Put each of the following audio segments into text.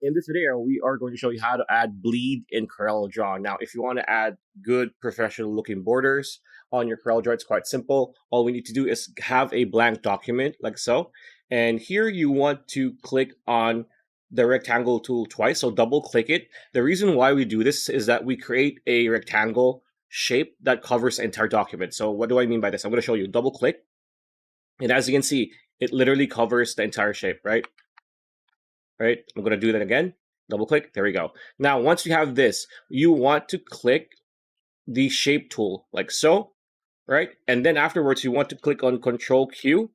In this video, we are going to show you how to add bleed in CorelDRAW. Now, if you want to add good professional looking borders on your CorelDRAW, it's quite simple. All we need to do is have a blank document like so. And here you want to click on the rectangle tool twice, so double click it. The reason why we do this is that we create a rectangle shape that covers the entire document. So what do I mean by this? I'm going to show you. Double click. And as you can see, it literally covers the entire shape, right? Right, I'm going to do that again. Double click. There we go. Now, once you have this, you want to click the shape tool like so, right? And then afterwards, you want to click on Control Q.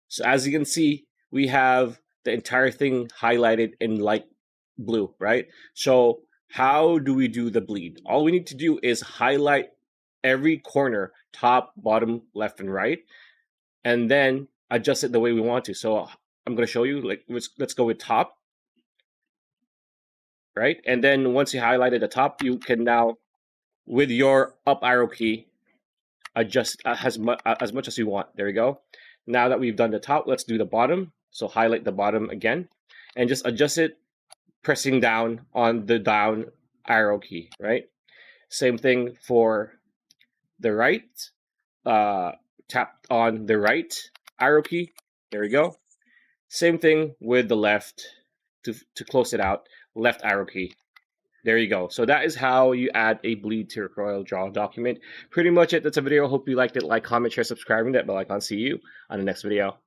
So as you can see, we have the entire thing highlighted in light blue, right? So how do we do the bleed? All we need to do is highlight every corner, top, bottom, left, and right, and then adjust it the way we want to. So I'm going to show you, like, let's go with top, right? And then once you highlighted the top, you can now, with your up arrow key, adjust as much as you want. There we go. Now that we've done the top, let's do the bottom. So highlight the bottom again, and just adjust it, pressing down on the down arrow key, right? Same thing for the right. Tap on the right arrow key. There we go. Same thing with the left to close it out, left arrow key. There you go. So that is how you add a bleed to your CorelDRAW document. Pretty much it. That's a video. Hope you liked it. Like, comment, share, subscribe, and that bell icon. See you on the next video.